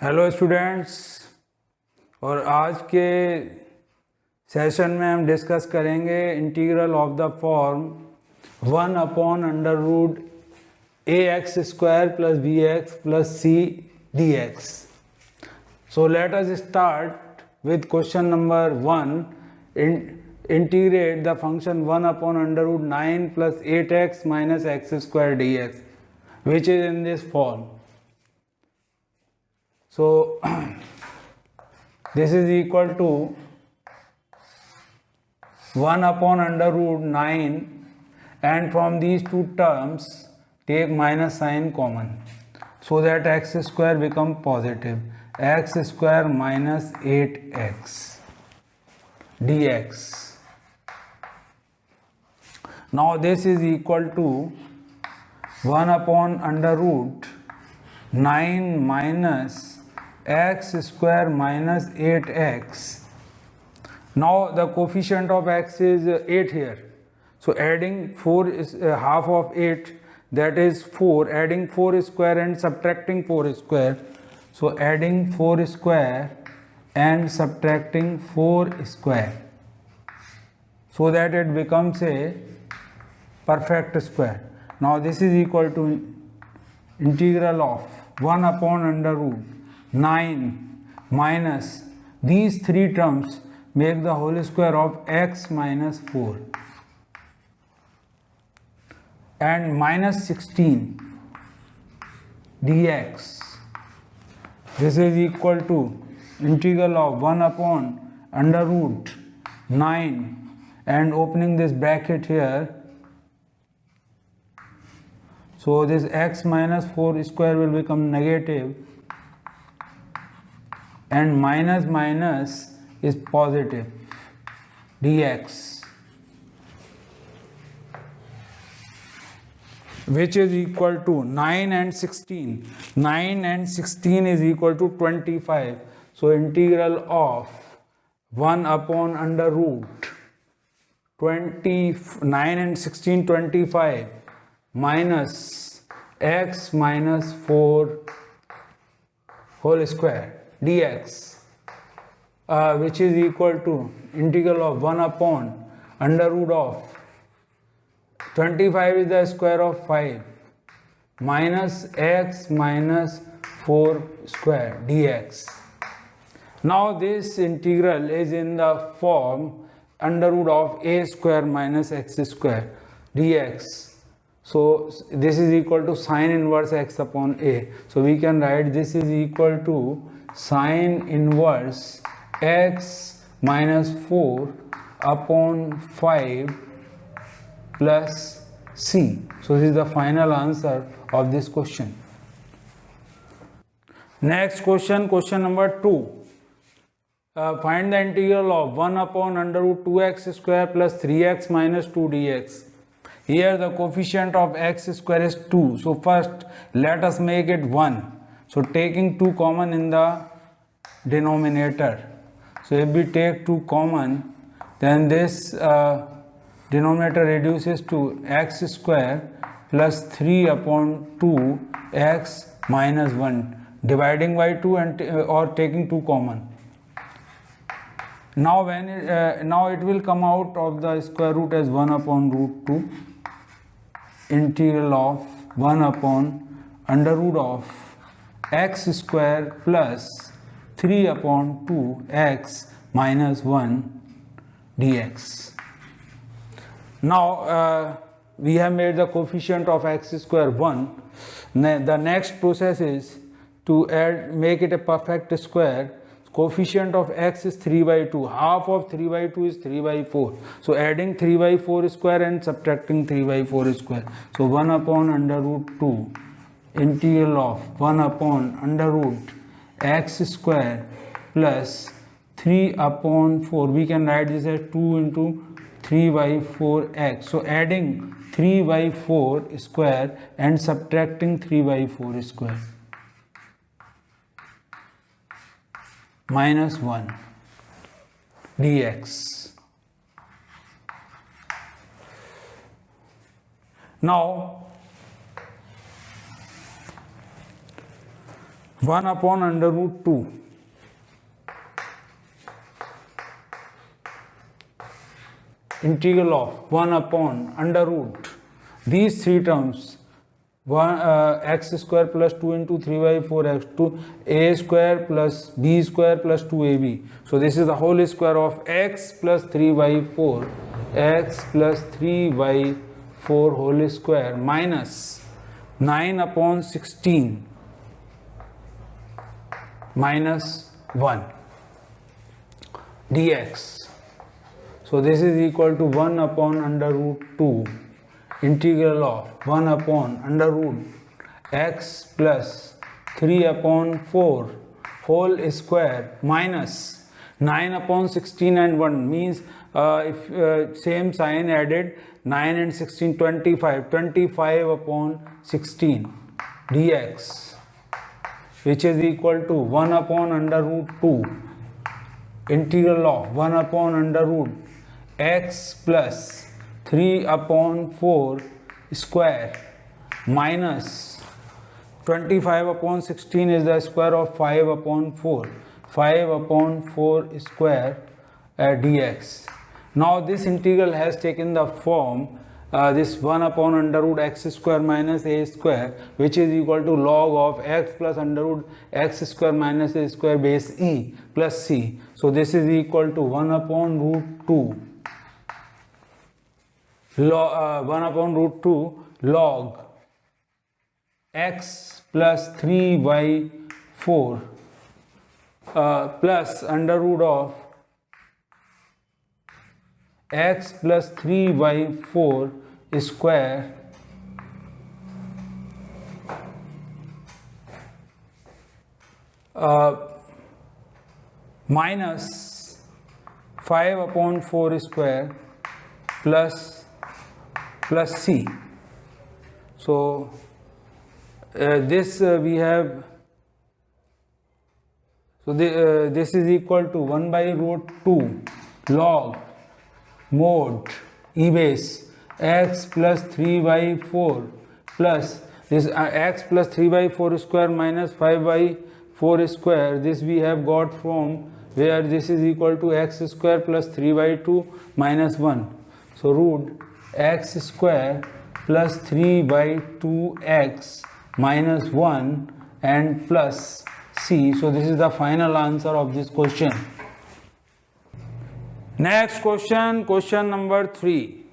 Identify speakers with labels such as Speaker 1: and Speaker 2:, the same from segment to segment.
Speaker 1: Hello students. और आज के सेशन में हम डिस्कस करेंगे integral of the form 1/√ax² + bx + c dx. So let us start with question number 1. Integrate the function 1/√9 + 8x - x² dx, which is in this form. So this is equal to 1/√9, and from these two terms take minus sign common so that x² become positive. x² minus 8x dx. Now this is equal to 1/√9 minus x² minus 8x. Now the coefficient of x is 8 here, so adding 4 is half of 8, that is 4. Adding 4 square and subtracting 4 square, so adding 4 square and subtracting 4 square, so that it becomes a perfect square. Now this is equal to integral of 1/√9 minus these three terms make the whole square of x minus 4 and minus 16 dx. This is equal to integral of 1/√9 and opening this bracket here. So this x minus 4 square will become negative, and minus minus is positive dx, which is equal to 9 and 16. 9 and 16 is equal to 25. So integral of 1/√9 and 16 25 minus x minus 4 whole square dx, which is equal to integral of 1/√25 is the square of 5 minus x minus 4 square dx. Now this integral is in the form √(a² minus x² dx. So this is equal to sine inverse x upon a. So we can write this is equal to sine inverse x minus 4 upon 5 plus c. So this is the final answer of this question. Next question, question number 2. Find the integral of 1/√2x² plus 3x minus 2 dx. Here the coefficient of x² is 2. So first let us make it 1. So taking 2 common in the denominator. So if we take 2 common, then this denominator reduces to x² plus 3/2 x minus 1, dividing by 2 and or taking 2 common. Now now it will come out of the square root as 1/√2. Integral of 1/√x² plus 3/2 x minus 1 dx. Now we have made the coefficient of x² 1. The next process is to make it a perfect square. Coefficient of x is 3/2. Half of 3/2 is 3/4. So adding 3/4 square and subtracting 3/4 square. So 1/√2 integral of 1/√x² plus 3/4. We can write this as 2 into 3/4x. So adding 3/4 square and subtracting 3/4 square. Minus 1 dx. Now 1 upon under root 2 integral of 1 upon under root these three terms 1 x square plus 2 into 3 by 4 x 2 a square plus b square plus 2ab. So this is the whole square of x plus 3 by 4 x plus 3 by 4 whole square minus 9 upon 16 minus 1 dx. So this is equal to 1 upon under root 2 integral of 1 upon under root x plus 3 upon 4 whole square minus 9 upon 16 and 1 means if same sign added 9 and 16 25 upon 16 dx, which is equal to 1 upon under root 2 integral of 1 upon under root x plus 3 upon 4 square minus 25 upon 16 is the square of 5 upon 4 square dx. Now this integral has taken the form this 1 upon under root x square minus a square, which is equal to log of x plus under root x square minus a square base e plus c. So this is equal to 1 upon root 2 1 upon root 2 log x plus 3 by 4 plus under root of x plus 3 by 4 square minus 5 upon 4 square plus c. So this we have, so this is equal to 1 by root 2 log mod e base x plus 3 by 4 plus this x plus 3 by 4 square minus 5 by 4 square, this we have got from where this is equal to x square plus 3 by 2 minus 1. So root x square plus 3 by 2x minus 1 and plus c. So this is the final answer of this question. Next question, question number 3.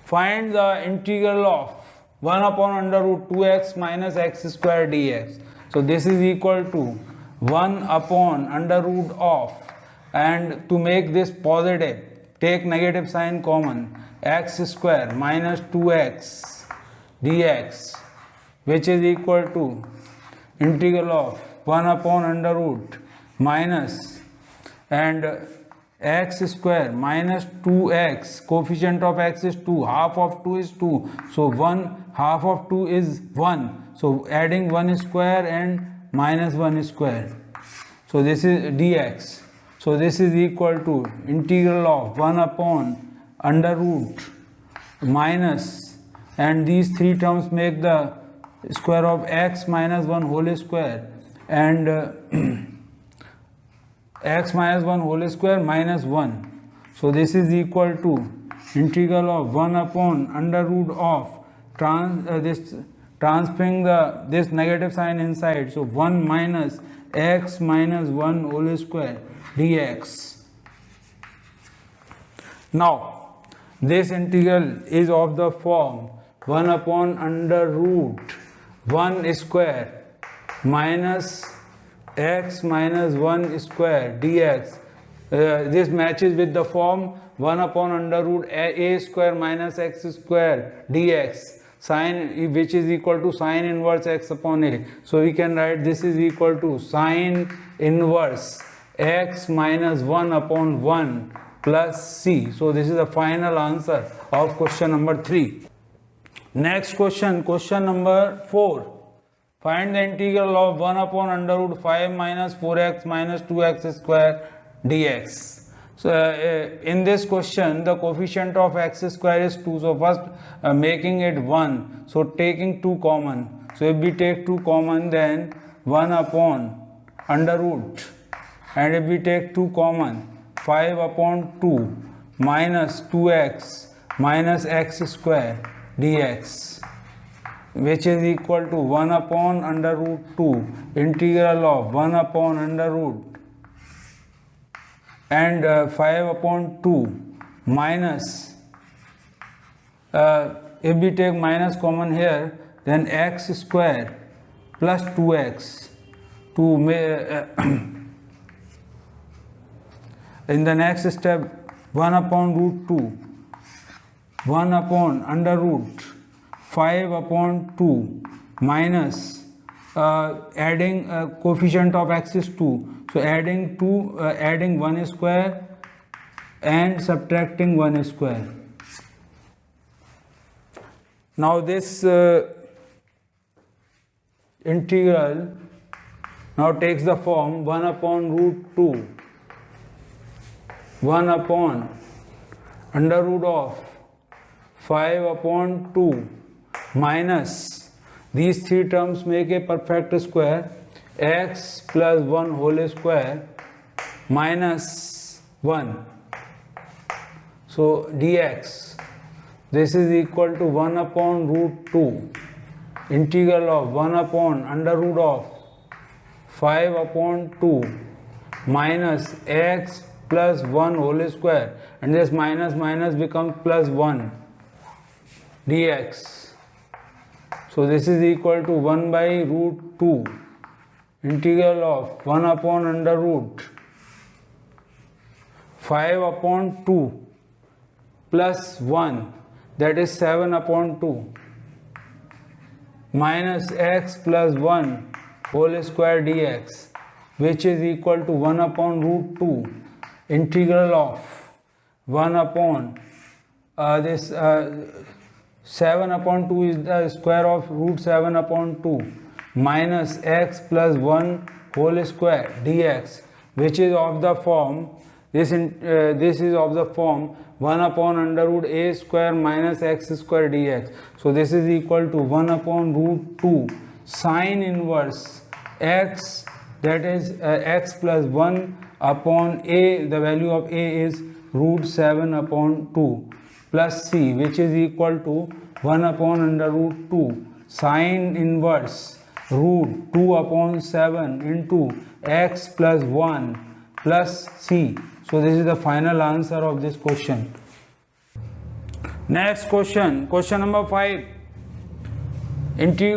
Speaker 1: Find the integral of 1 upon under root 2x minus x square dx. So this is equal to 1 upon under root of, and to make this positive, take negative sign common, x square minus 2x dx, which is equal to integral of 1 upon under root minus and x square minus 2x, coefficient of x is 2, half of 2 is 2, so 1 half of 2 is 1, so adding 1 square and minus 1 square, so this is dx. So this is equal to integral of 1 upon under root minus, and these three terms make the square of x minus 1 whole square, and x minus 1 whole square minus 1. So this is equal to integral of 1 upon under root of transferring this negative sign inside, so 1 minus x minus 1 whole square dx. Now this integral is of the form 1 upon under root 1 square minus x minus 1 square dx. This matches with the form 1 upon under root a square minus x square dx, sine which is equal to sine inverse x upon a. So we can write this is equal to sine inverse x minus 1 upon 1 plus c. So this is the final answer of question number 3. Next question, question number 4. Find the integral of 1 upon under root 5 minus 4x minus 2x square dx. So in this question the coefficient of x square is 2, so first making it 1, so taking 2 common, So if we take 2 common, then 1 upon under root, and if we take 2 common, 5 upon 2 minus 2x minus x square dx, which is equal to 1 upon under root 2 integral of 1 upon under root and 5 upon 2 minus, if we take minus common here, then x square plus 2x to in the next step 1 upon root 2, 1 upon under root 5 upon 2 minus adding coefficient of x is 2, so adding 2, adding 1 square and subtracting 1 square. Now this integral now takes the form 1 upon root 2, 1 upon under root of 5 upon 2 minus, these three terms make a perfect square, x plus 1 whole square minus 1. So dx, this is equal to 1 upon root 2 integral of 1 upon under root of 5 upon 2 minus x plus 1 whole square, and this minus minus becomes plus 1 dx. So this is equal to 1 by root 2 integral of 1 upon under root 5 upon 2 plus 1, that is 7 upon 2 minus x plus 1 whole square dx, which is equal to 1 upon root 2 integral of 1 upon this 7 upon 2 is the square of root 7 upon 2 minus x plus 1 whole square dx, which is of the form, this is of the form 1 upon under root a square minus x square dx. So this is equal to 1 upon root 2 sine inverse x, that is x plus 1 upon a, the value of a is root 7 upon 2 plus c, which is equal to 1 upon under root 2 sine inverse root 2 upon 7 into x plus 1 plus c. So this is the final answer of this question. Next question, question number 5.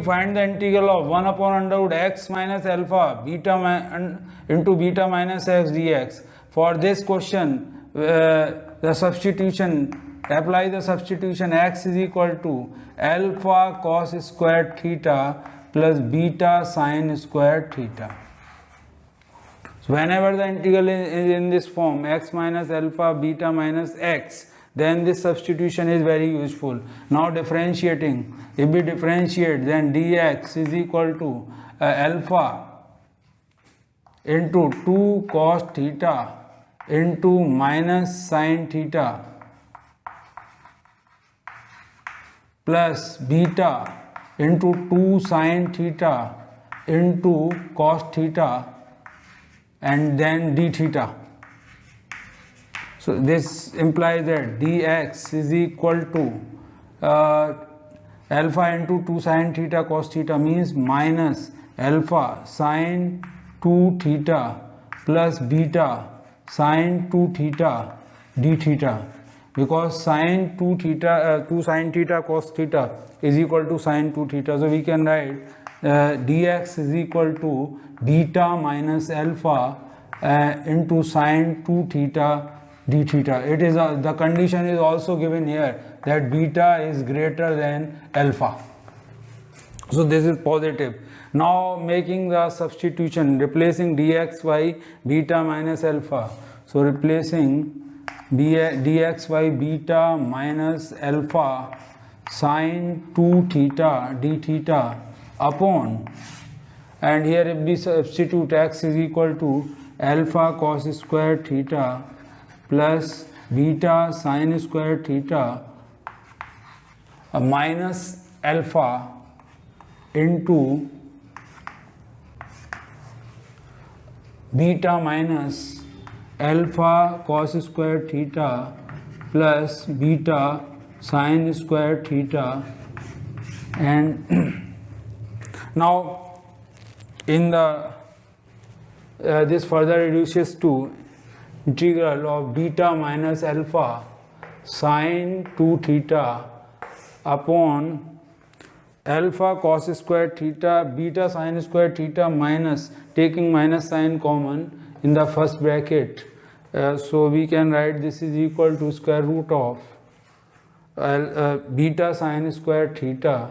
Speaker 1: Find the integral of 1 upon under root x minus alpha beta into beta minus x dx. For this question, the substitution, apply the substitution, x is equal to alpha cos squared theta plus beta sin squared theta. So whenever the integral is in this form, x minus alpha beta minus x, then this substitution is very useful. Now differentiating, if we differentiate, then dx is equal to alpha into 2 cos theta into minus sin theta plus beta into 2 sin theta into cos theta and then d theta. So this implies that dx is equal to alpha into 2 sin theta cos theta, means minus alpha sin 2 theta plus beta sin 2 theta d theta, because sin 2 theta 2 sin theta cos theta is equal to sin 2 theta. So we can write dx is equal to beta minus alpha into sin 2 theta d theta. It is the condition is also given here that beta is greater than alpha. So this is positive. Now making the substitution, replacing dx by beta minus alpha. So replacing dx by beta minus alpha sin 2 theta d theta upon, and here if we substitute, x is equal to alpha cos squared theta plus beta sin squared theta minus alpha into beta minus alpha cos square theta plus beta sin square theta, and now in the this further reduces to integral of beta minus alpha sin 2 theta upon alpha cos square theta beta sin square theta minus, taking minus sign common in the first bracket, so we can write this is equal to square root of beta sin square theta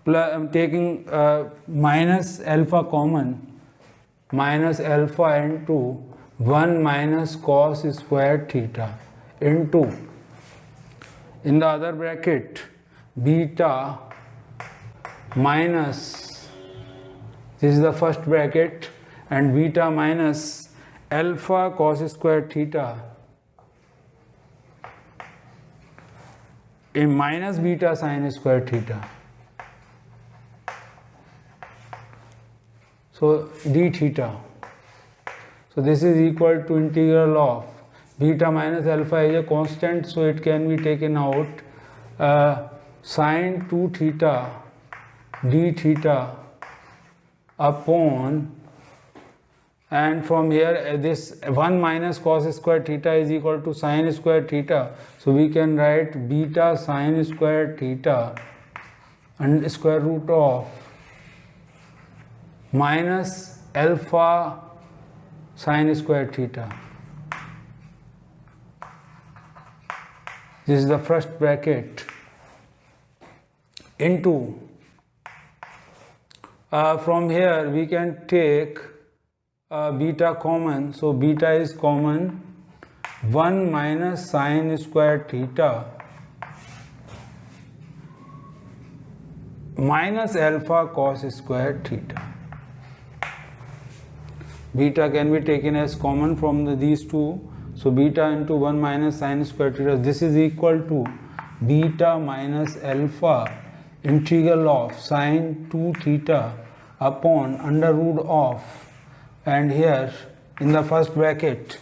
Speaker 1: plus, taking minus alpha common, minus alpha into 1 minus cos square theta into, in the other bracket, beta minus, this is the first bracket, and beta minus alpha cos square theta in minus beta sin square theta. So d theta. So this is equal to integral of beta minus alpha is a constant, so it can be taken out, sin 2 theta d theta upon, and from here this 1 minus cos square theta is equal to sin square theta, so we can write beta sin square theta and square root of minus alpha sin square theta. This is the first bracket into, from here we can take beta common, so beta is common, 1 minus sin square theta minus alpha cos square theta. Beta can be taken as common from these two, so beta into 1 minus sin square theta, this is equal to beta minus alpha integral of sin 2 theta upon under root of, and here in the first bracket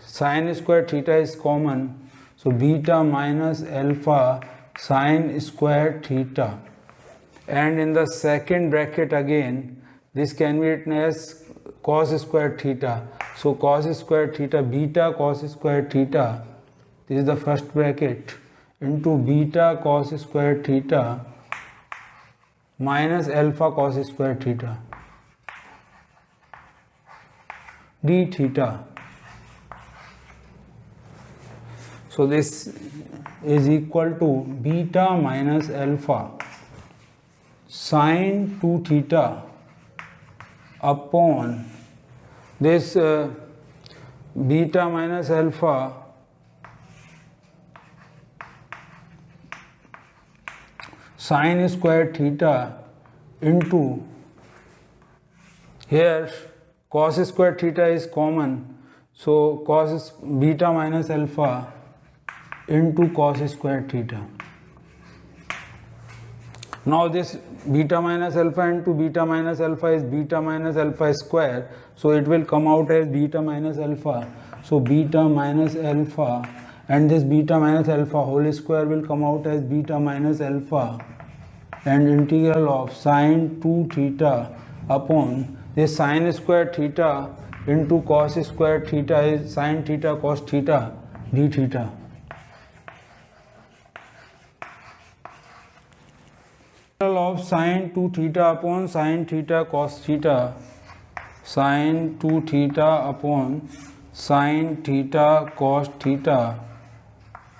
Speaker 1: sin square theta is common, so beta minus alpha sin square theta, and in the second bracket again this can be written as cos square theta, so cos square theta beta cos square theta, this is the first bracket, into beta cos square theta minus alpha cos square theta d theta. So this is equal to beta minus alpha sin 2 theta upon this beta minus alpha sin square theta into, here cos square theta is common, so cos beta minus alpha into cos square theta. Now this beta minus alpha into beta minus alpha is beta minus alpha square, so it will come out as beta minus alpha, so beta minus alpha, and this beta minus alpha whole square will come out as beta minus alpha, and integral of sin 2 theta upon this sin square theta into cos square theta is sin theta cos theta d theta. Integral of sin 2 theta upon sin theta cos theta, sin 2 theta upon sin theta cos theta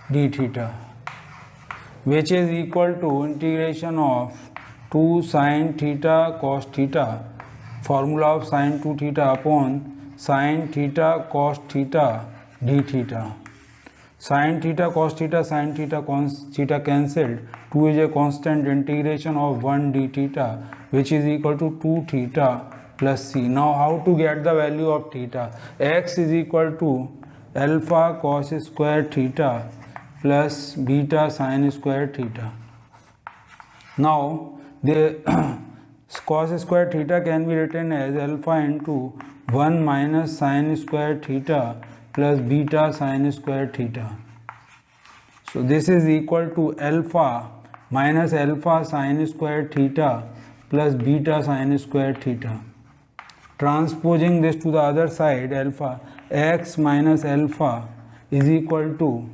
Speaker 1: d theta, which is equal to integration of 2 sin theta cos theta, formula of sin 2 theta upon sin theta cos theta d theta. Sin theta cos theta sin theta cos theta cancelled, 2 is a constant, integration of 1 d theta, which is equal to 2 theta plus c. Now how to get the value of theta? X is equal to alpha cos square theta plus beta sin square theta. Now the cos square theta can be written as alpha into 1 minus sin square theta plus beta sin square theta. So this is equal to alpha minus alpha sin square theta plus beta sin square theta. Transposing this to the other side, alpha x minus alpha is equal to,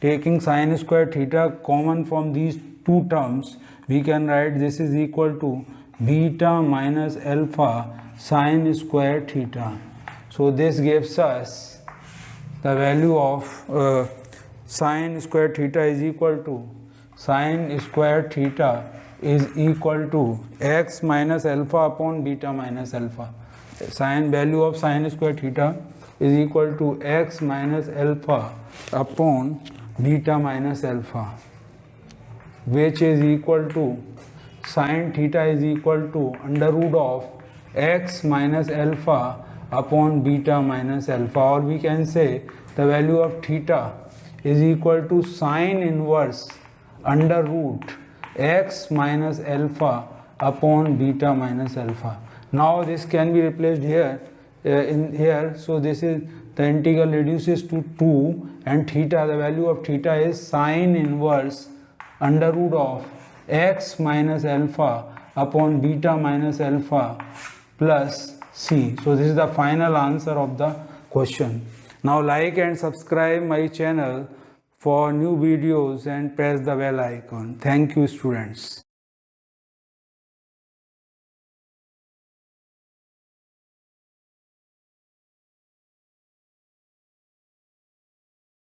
Speaker 1: taking sin square theta common from these two terms, we can write this is equal to beta minus alpha sin square theta. So this gives us the value of sin square theta is equal to, sin square theta is equal to x minus alpha upon beta minus alpha. Sin value of sin square theta is equal to x minus alpha upon beta minus alpha, which is equal to sin theta is equal to under root of x minus alpha upon beta minus alpha, or we can say the value of theta is equal to sin inverse under root x minus alpha upon beta minus alpha. Now this can be replaced here in here, so this is the integral reduces to 2, and theta, the value of theta is sin inverse under root of x minus alpha upon beta minus alpha plus c. So this is the final answer of the question. Now like and subscribe my channel for new videos and press the bell icon. Thank you, students.